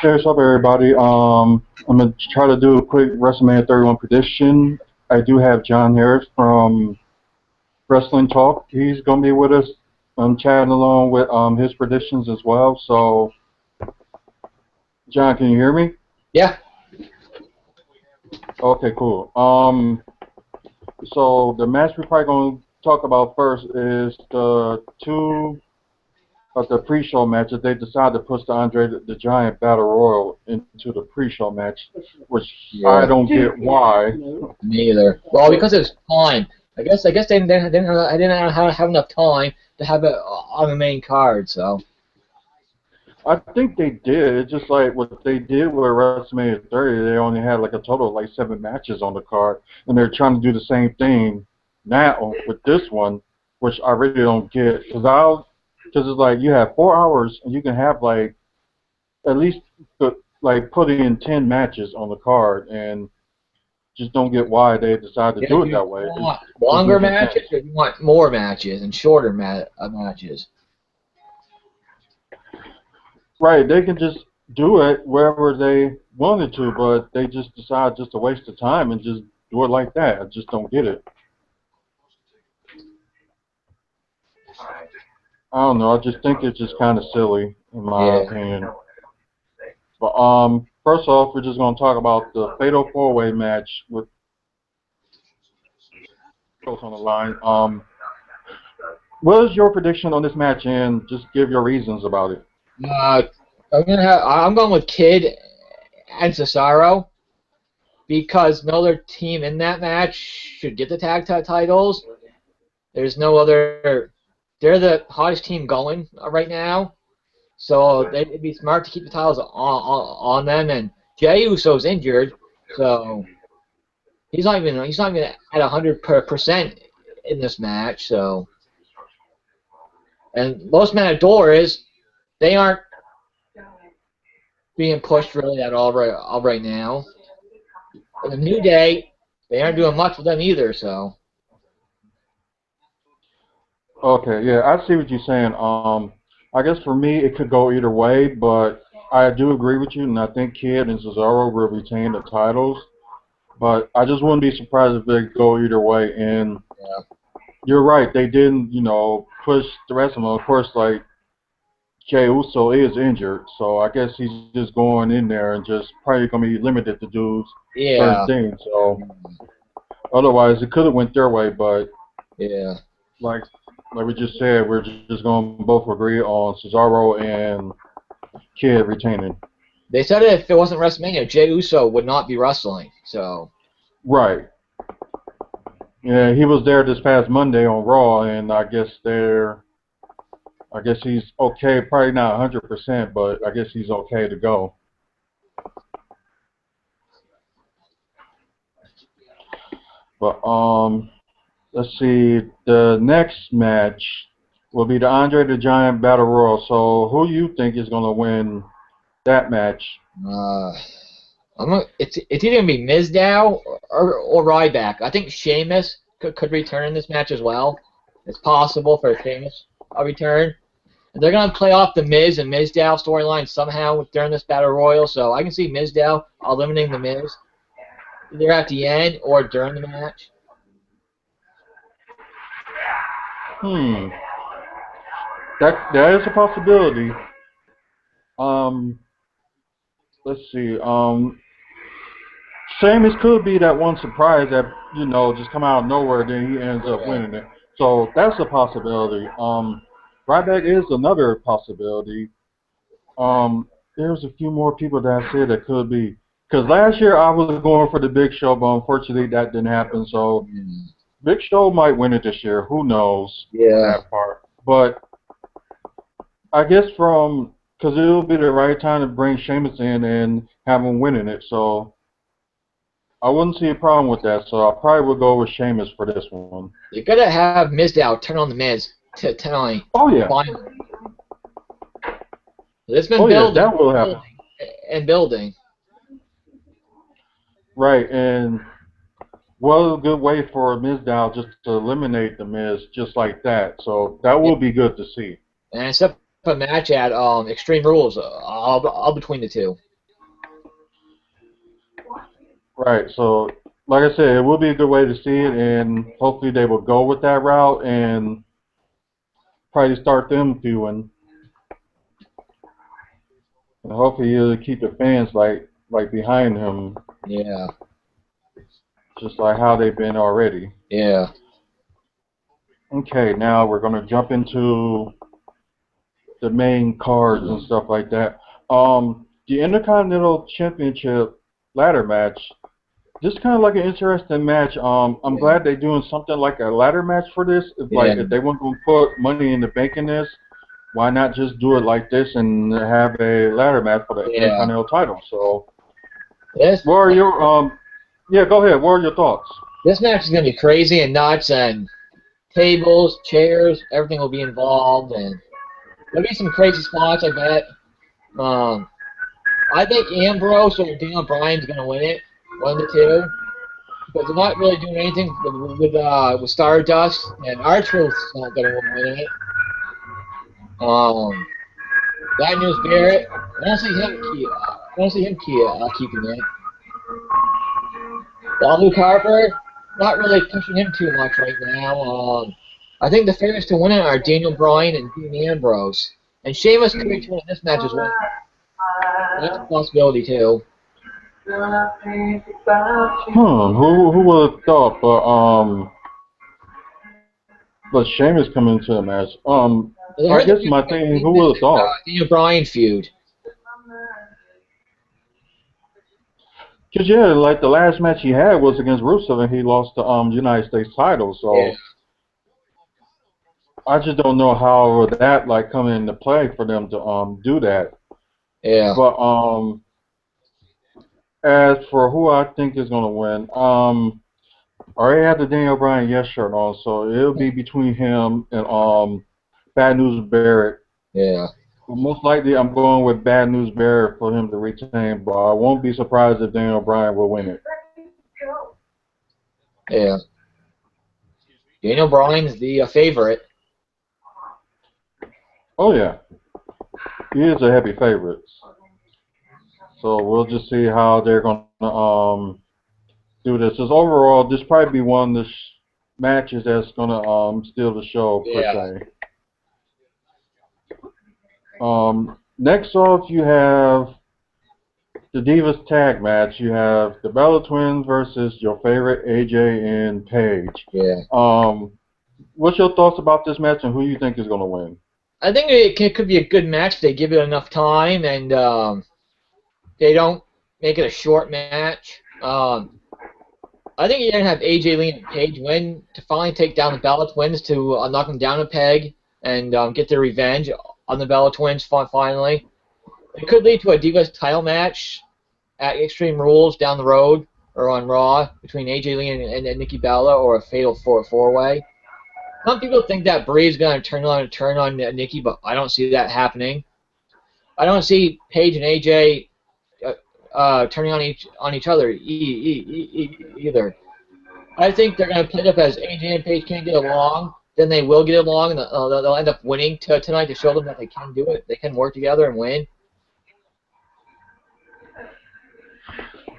Hey, what's up, everybody? I'm gonna try to do a quick WrestleMania 31 prediction. I do have John Harris from Wrestling Talk. He's gonna be with us, chatting along with his predictions as well. So, John, can you hear me? Yeah. Okay, cool. So the match we're probably gonna talk about first is the two of the pre-show matches. They decided to push the Andre the Giant Battle Royal into the pre-show match, which I Yeah. don't get why. Me either. Well, because it's time. I guess I didn't have enough time to have it on the main card. So. I think they did. It's just like what they did with WrestleMania 30. They only had like a total of like 7 matches on the card, and they're trying to do the same thing now with this one, which I really don't get. Because it's like you have 4 hours and you can have like at least put in 10 matches on the card, and just don't get why they decided to Yeah, do do it you that way. want It longer doesn't make sense. matches, or do you want more matches and shorter matches? Right, they can just do it wherever they wanted to, but they just decide just to waste the time and just do it like that. I just don't get it. I don't know. I just think it's just kind of silly, in my Yeah. opinion. But first off, we're just gonna talk about the Fatal 4-Way match with girls on the line. What is your prediction on this match, and just give your reasons about it? Uh, I'm going with Kid and Cesaro because no other team in that match should get the titles. There's no other. They're the hottest team going right now. So it'd be smart to keep the titles on them. And Jey Uso's injured, so he's not even at 100% in this match. So, and most matadors, they aren't being pushed really at all right now. And the New Day, they aren't doing much with them either. So Okay, yeah, I see what you're saying. I guess for me, it could go either way, but I do agree with you, and I think Kid and Cesaro will retain the titles. But I just wouldn't be surprised if they go either way. And yeah, you're right, they didn't, push the rest of them. Of course, like Jey Uso is injured, so I guess he's just going in there and just probably gonna be limited to do certain yeah, things. So otherwise, it could have went their way, but yeah. like like we just said, we're just gonna both agree on Cesaro and Kid retaining. They said if it wasn't WrestleMania, Jey Uso would not be wrestling. So Right. Yeah, he was there this past Monday on Raw, and I guess he's okay. Probably not 100%, but I guess he's okay to go. But let's see. The next match will be the Andre the Giant Battle Royal. So who do you think is gonna win that match? uh, it's either gonna be Mizdow or Ryback. I think Sheamus could return in this match as well. It's possible for Sheamus a return. And they're gonna play off the Miz and Mizdow storyline somehow during this battle royal. So I can see Mizdow eliminating the Miz either at the end or during the match. Hmm. That is a possibility. Um, let's see. Sheamus could be that one surprise that just come out of nowhere, then he ends up Yeah. winning it. So that's a possibility. Ryback is another possibility. There's a few more people that I said that could be. Because last year I was going for the Big Show, but unfortunately that didn't happen. So Big Show might win it this year. Who knows on Yeah. that part? But I guess because it'll be the right time to bring Sheamus in and have him winning it. So I wouldn't see a problem with that. So I probably would go with Sheamus for this one. You're gonna have Mizdow turn on the Miz tonight. Oh yeah. Finally. It's been Oh yeah, building, that will happen. and building. Right, and what a good way for Mizdow just to eliminate the Miz just like that. So that Yeah. will be good to see. And set up a match at Extreme Rules, all between the two. Right. So, like I said, it will be a good way to see it, and hopefully they will go with that route and probably start them doing. And hopefully he'll keep the fans like behind him, Yeah. just like how they've been already. Yeah. Okay, now we're gonna jump into the main cards and stuff like that. The Intercontinental Championship ladder match. This kind of like an interesting match. I'm Yeah. glad they're doing something like a ladder match for this. Yeah. If they want to put money in the bank in this, why not just do it like this and have a ladder match for the Yeah. Intercontinental title? So, This what are your yeah, go ahead. What are your thoughts? this match is gonna be crazy and nuts, and tables, chairs, everything will be involved, and there'll be some crazy spots. I bet. Um, I think Ambrose or Daniel Bryan's gonna win it, one of the two, because they're not really doing anything with Stardust, and R-Truth's not gonna win it. Um, Bad News Barrett, I don't see him keeping it. Luke Harper, not really pushing him too much right now. I think the favorites to win it are Daniel Bryan and Dean Ambrose. And Sheamus could return in this match as well. That's a possibility too. Who would have thought? But Sheamus coming into the match. I I heard guess my thing. Who would have thought? Daniel Bryan feud. Cause yeah, like the last match he had was against Rusev, and he lost the United States title. Yeah, So I just don't know how would that like come into play for them to do that. yeah, But as for who I think is gonna win, I already had the Daniel Bryan yes shirt on, so it'll be between him and Bad News Barrett. yeah, Most likely, I'm going with Bad News Barrett for him to retain, but I won't be surprised if Daniel Bryan will win it. yeah. Daniel Bryan's the favorite. Oh yeah, he is a heavy favorite. So we'll just see how they're gonna do this. Because overall, this probably be one of the matches that's gonna steal the show per Yeah. se. Next off, you have the Divas tag match. You have the Bella Twins versus your favorite AJ and Paige. Yeah. What's your thoughts about this match and who you think is gonna win? I think it could be a good match if they give it enough time and they don't make it a short match. I think you're going to have AJ Lee and Paige win to finally take down the Bella Twins to knock them down a peg and get their revenge on the Bella Twins finally. It could lead to a Divas title match at Extreme Rules down the road or on Raw between AJ Lee and Nikki Bella, or a fatal four-way. Some people think that Brie's going to turn on Nikki, but I don't see that happening. I don't see Paige and AJ turning on each other either. I think they're going to play it up as AJ and Paige can't get along. Then they will get along, and they'll end up winning tonight to show them that they can do it. They can work together and win.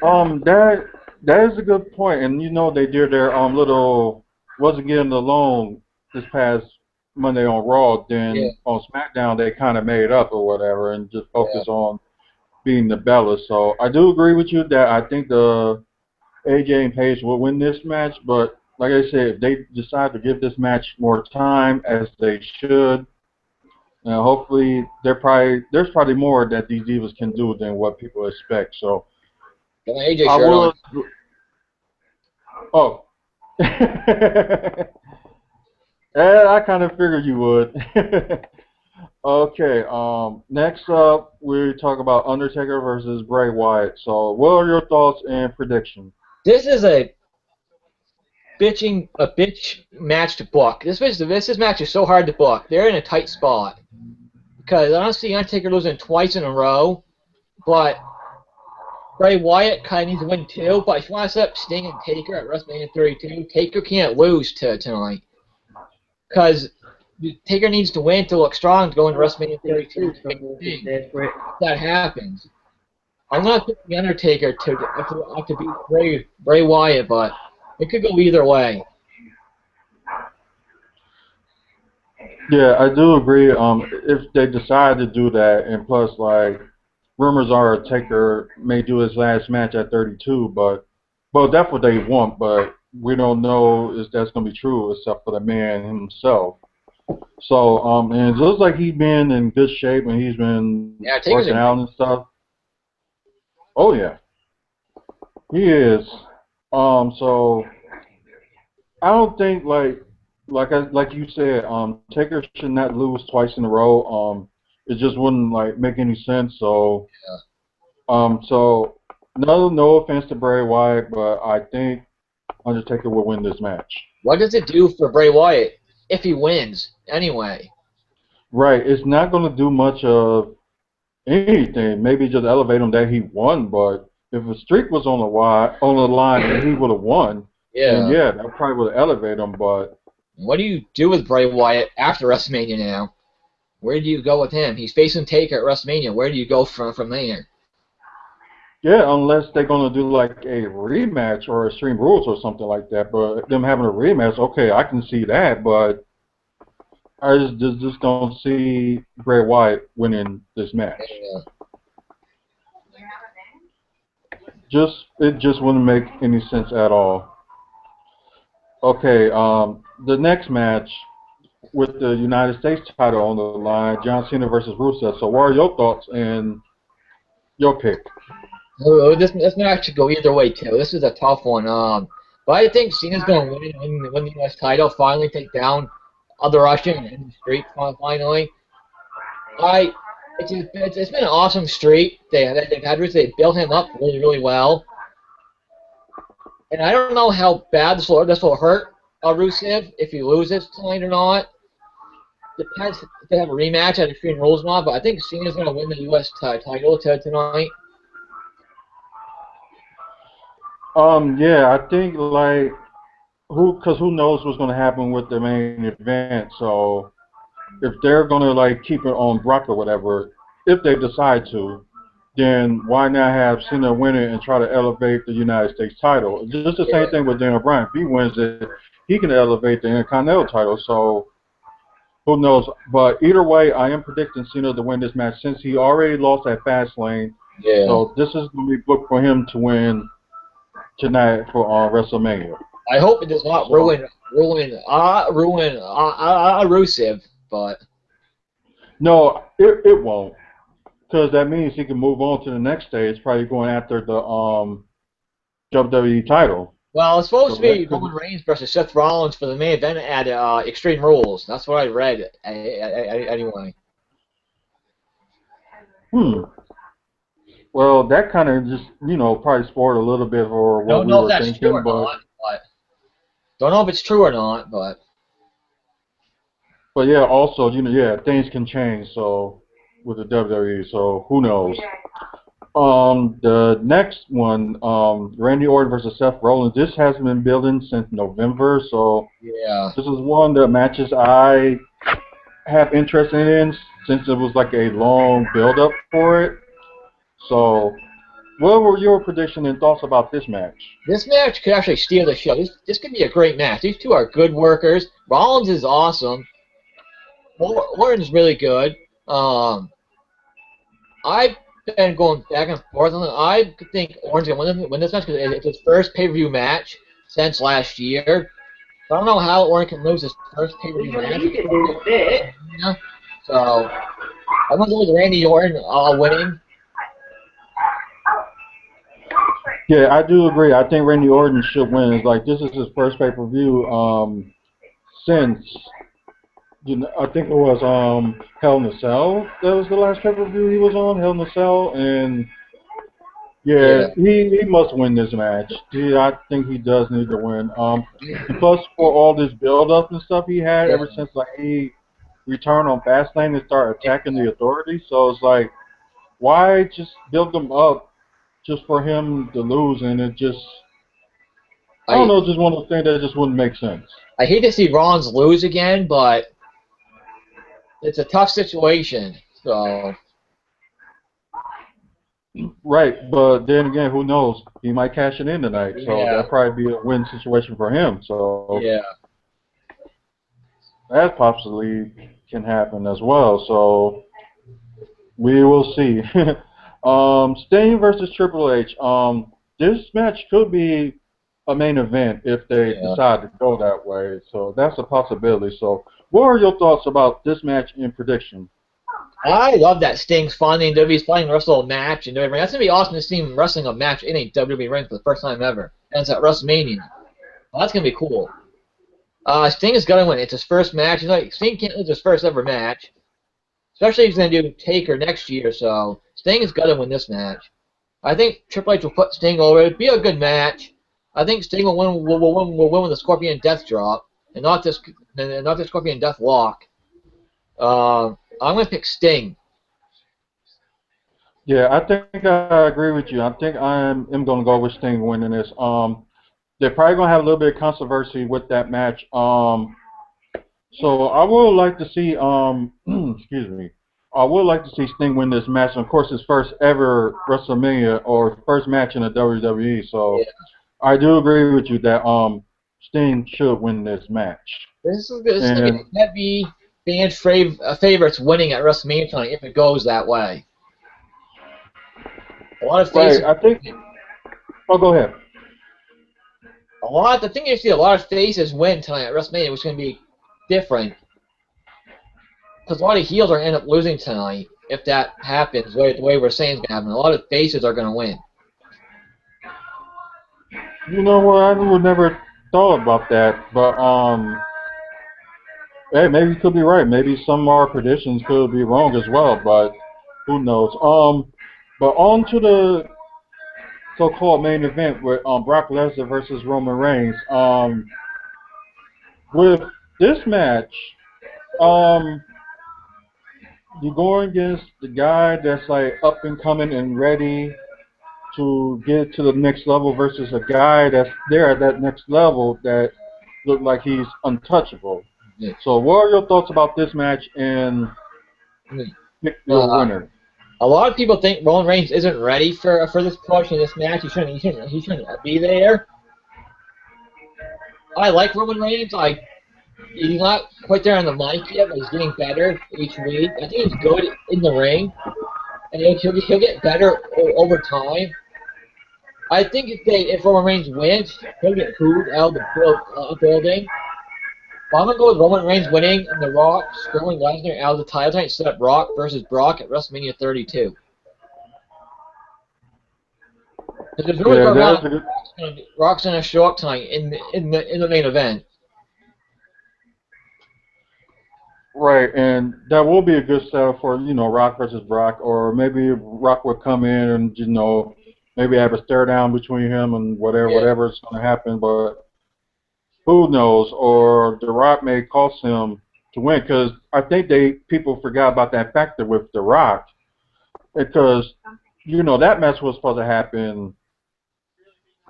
That is a good point, and you know they did their little wasn't getting along this past Monday on Raw. Yeah, Then on SmackDown they kind of made up or whatever and just yeah, focus on being the Bellas. So I do agree with you that I think the AJ and Paige will win this match, but like I said, if they decide to give this match more time as they should, hopefully there's probably more that these divas can do than what people expect. So got my AJ I shirt on. will. Oh. Yeah, I kind of figured you would. Okay. Next up, we talk about Undertaker versus Bray Wyatt. So, what are your thoughts and predictions? This is a bitch match to book. This match is so hard to book. They're in a tight spot because I don't see Undertaker losing twice in a row, but Bray Wyatt kind of needs to win too. But if you want to set up Sting and Taker at WrestleMania 32, Taker can't lose tonight because Taker needs to win to look strong to go into WrestleMania 32 to make Sting. If that happens. I'm not picking the Undertaker to beat Bray Wyatt, but it could go either way. Yeah, I do agree. If they decide to do that, and plus, like, rumors are Taker may do his last match at 32, but well, that's what they want, but we don't know if that's gonna be true, except for the man himself. So, and it looks like he's been in good shape and he's been Yeah, Taker's working in out and stuff. Oh yeah, he is. So I don't think like you said, Taker should not lose twice in a row. It just wouldn't like make any sense. So no offense to Bray Wyatt, but I think Undertaker will win this match. What does it do for Bray Wyatt if he wins anyway? Right, it's not going to do much of anything. Maybe just elevate him that he won, but if a streak was on the line and he would have won, then Yeah. yeah, that probably would elevate him. But What do you do with Bray Wyatt after WrestleMania now? Where do you go with him? He's facing Taker at WrestleMania. Where do you go from there? yeah, unless they're gonna do like a rematch or Extreme Rules or something like that. But them having a rematch, okay, I can see that. But I just don't see Bray Wyatt winning this match. Yeah. It just wouldn't make any sense at all. Okay, the next match with the United States title on the line, John Cena versus Rusev. So what are your thoughts and your pick? This match could go either way too. This is a tough one. But I think Cena's going to win the U.S. title. Finally take down other Russian in the streak. Finally, I it's been an awesome streak. They've had they built him up really well. And I don't know how bad this will hurt Rusev if he loses tonight or not. Depends if they have a rematch at Extreme Rules or not. But I think Cena's going to win the U.S. title tonight. Yeah, I think like because who knows what's going to happen with the main event. So if they're going to like keep it on Brock or whatever, if they decide to, then why not have Cena win it and try to elevate the United States title? Just the Yeah. same thing with Daniel Bryan. If he wins it, he can elevate the Intercontinental title. So who knows? But either way, I am predicting Cena to win this match since he already lost at Fastlane. Yeah. So this is going to be booked for him to win tonight for WrestleMania. I hope it does not So ruin Rusev, but no, it won't, because that means he can move on to the next stage, probably going after the WWE title. well, it's supposed So to that be could, Roman Reigns versus Seth Rollins for the main event at Extreme Rules. That's what I read anyway. hmm. Well, that kind of just probably spoiled a little bit for what Don't we know if were that's true thinking, or but not, but don't know if it's true or not, but yeah, also yeah, things can change. So with the WWE, so who knows? The next one, Randy Orton versus Seth Rollins. This has been building since November, so yeah. this is one of the matches I have interest in since it was like a long build up for it. So, what were your prediction and thoughts about this match? This match could actually steal the show. This could be a great match. These two are good workers. Rollins is awesome. Orton's really good. Um, I've been going back and forth on it. I think Orton's going to win this match because it's his first pay-per-view match since last year. I don't know how Orton can lose his first pay-per-view match. Yeah. So I'm going to go with Randy Orton winning. Yeah, I do agree. I think Randy Orton should win. It's like this is his first pay per view since I think it was Hell in a Cell. That was the last pay per view he was on, Hell in a Cell, and yeah, Yeah. he must win this match. I think he does need to win. And plus for all this build up and stuff he had Yeah. ever since like he returned on Fastlane and started attacking the authorities. So it's like why just build them up just for him to lose, and it just I don't I know, just one of those things that just wouldn't make sense. I hate to see Rollins lose again, but it's a tough situation. So Right, but then again, who knows? He might cash it in tonight, so Yeah, that'd probably be a win situation for him. So yeah. that possibly can happen as well. So we will see. Sting versus Triple H. This match could be a main event if they Yeah. decide to go that way. So that's a possibility. So what are your thoughts about this match in prediction? I love that Sting's finding WWE's finally wrestle a match in WWE. That's gonna be awesome to see him wrestling a match in a WWE ring for the first time ever. And it's at WrestleMania. Well, that's gonna be cool. Sting is gonna win. It's his first match. Sting can't lose his first ever match, especially if he's gonna do Taker next year. So Sting is gonna win this match. I think Triple H will put Sting over. It'll be a good match. I think Sting will win. Will win with the Scorpion Death Drop and not this Scorpion Death Lock. I'm gonna pick Sting. Yeah, I think I agree with you. I think am going to go with Sting winning this. They're probably going to have a little bit of controversy with that match. So I would like to see excuse me. I would like to see Sting win this match. And of course, his first ever WrestleMania or first match in the WWE. Yeah. So I do agree with you that Sting should win this match. This is gonna And be heavy favorites winning at WrestleMania tonight if it goes that way. A lot of right, faces. I think. Oh, go ahead. The thing is, see a lot of faces win tonight at WrestleMania, which is gonna be different because a lot of heels are gonna end up losing tonight if that happens. The way we're saying it's gonna happen, a lot of faces are gonna win. You know what? I would never thought about that, but hey, maybe you could be right. Maybe some of our predictions could be wrong as well, but who knows? But on to the so-called main event with Brock Lesnar versus Roman Reigns. With this match, um, you're going against the guy that's like up and coming and ready to get to the next level versus a guy that's there at that next level that look like he's untouchable. So, what are your thoughts about this match and pick your Uh, winner? a lot of people think Roman Reigns isn't ready for this push in this match. He shouldn't be there. I like Roman Reigns. He's not quite there on the mic yet, but he's getting better each week. I think he's good in the ring, and he'll get better over time. I think if Roman Reigns wins, he'll get booed out of the building. But I'm gonna go with Roman Reigns winning and The Rock screwing Lesnar out of the title tonight, set up Rock versus Brock at WrestleMania 32. Because there's rumors Yeah, going around that's a good. Rock's gonna show up tonight in the main event. Right, and that will be a good setup for Rock versus Brock, or maybe Rock would come in and maybe have a stare down between him and Yeah, whatever's going to happen, but who knows? Or The Rock may cost him to win because I think people forgot about that factor with The Rock because that match was supposed to happen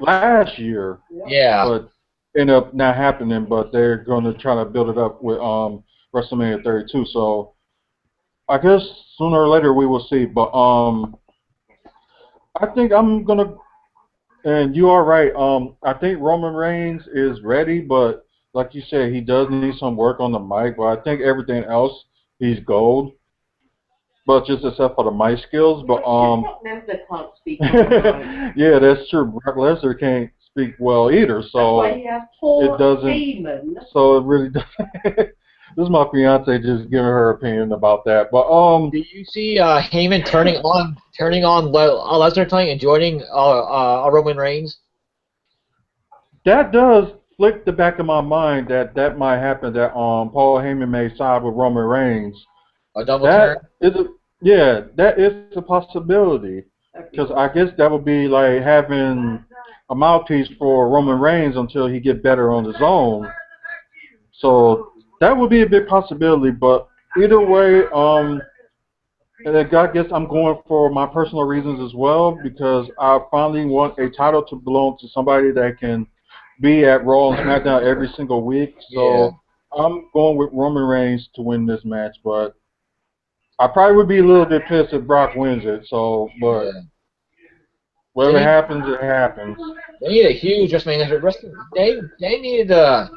last year, yeah. but ended up not happening. But they're going to try to build it up with WrestleMania 32. So I guess sooner or later we will see. But I think I'm gonna, and you are right. I think Roman Reigns is ready, but like you said, he does need some work on the mic. But I think everything else, he's gold. But just except for the mic skills. But yeah, that's true. Brock Lesnar can't speak well either, so it doesn't. So it really doesn't. This is my fiance just giving her opinion about that. But Do you see Heyman turning on Lesnar tonight and joining Roman Reigns? that does flick the back of my mind that might happen. That Paul Heyman may side with Roman Reigns. A double turn? That is that is a possibility. Because I guess that would be like having a mouthpiece for Roman Reigns until he get better on his own. So that would be a big possibility. But either way, and I guess I'm going for my personal reasons as well because I finally want a title to belong to somebody that can be at Raw and SmackDown every single week. Yeah. So I'm going with Roman Reigns to win this match, but I probably would be a little bit pissed if Brock wins it. So, but Yeah. They Whatever need, happens, it happens. they need a huge WrestleMania. They need a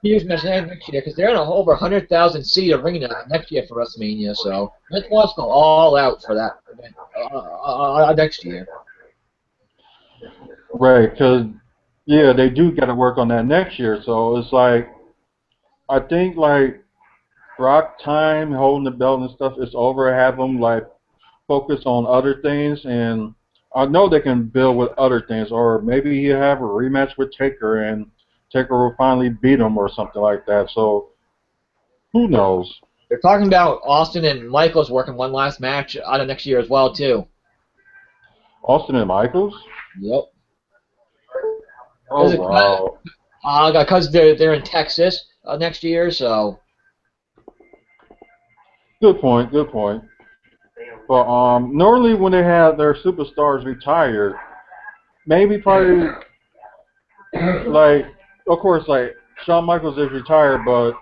huge WrestleMania next year because they're in a over 100,000 seat arena next year for WrestleMania. So let's watch go all out for that event next year. Right, because yeah, they do got to work on that next year. So it's like I think like Brock time holding the belt and stuff is over. Have them like focus on other things, and I know they can build with other things, or maybe you have a rematch with Taker, and Taker will finally beat him or something like that. So who knows? They're talking about Austin and Michaels working one last match out of next year as well too. Austin and Michaels? Yep. Oh wow. Because they're in Texas next year, so Good point. Good point. But normally when they have their superstars retired, maybe probably like of course like Shawn Michaels is retired, but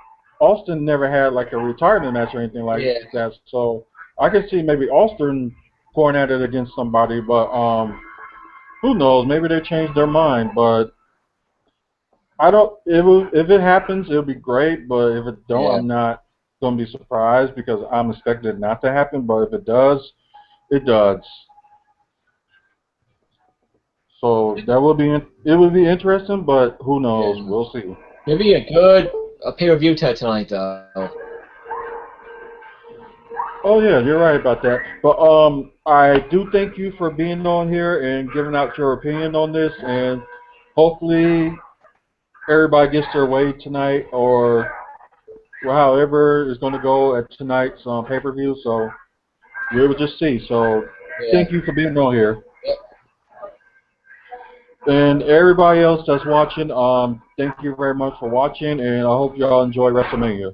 Austin never had like a retirement match or anything like yeah. that. So I could see maybe Austin going at it against somebody, but who knows? Maybe they changed their mind. But I don't. If it happens, it'll be great. But if it don't, Yeah. I'm not gonna be surprised because I'm expecting it not to happen. But if it does, it does. So that will be it will be interesting, but who knows? Yeah. We'll see. Maybe a good pay-per-view tonight though. Oh yeah, you're right about that. But I do thank you for being on here and giving out your opinion on this, and hopefully everybody gets their way tonight, or well, however is going to go at tonight's pay-per-view. So we will just see. So Yeah. thank you for being on here. Yep. And everybody else that's watching, thank you very much for watching, and I hope y'all enjoy WrestleMania.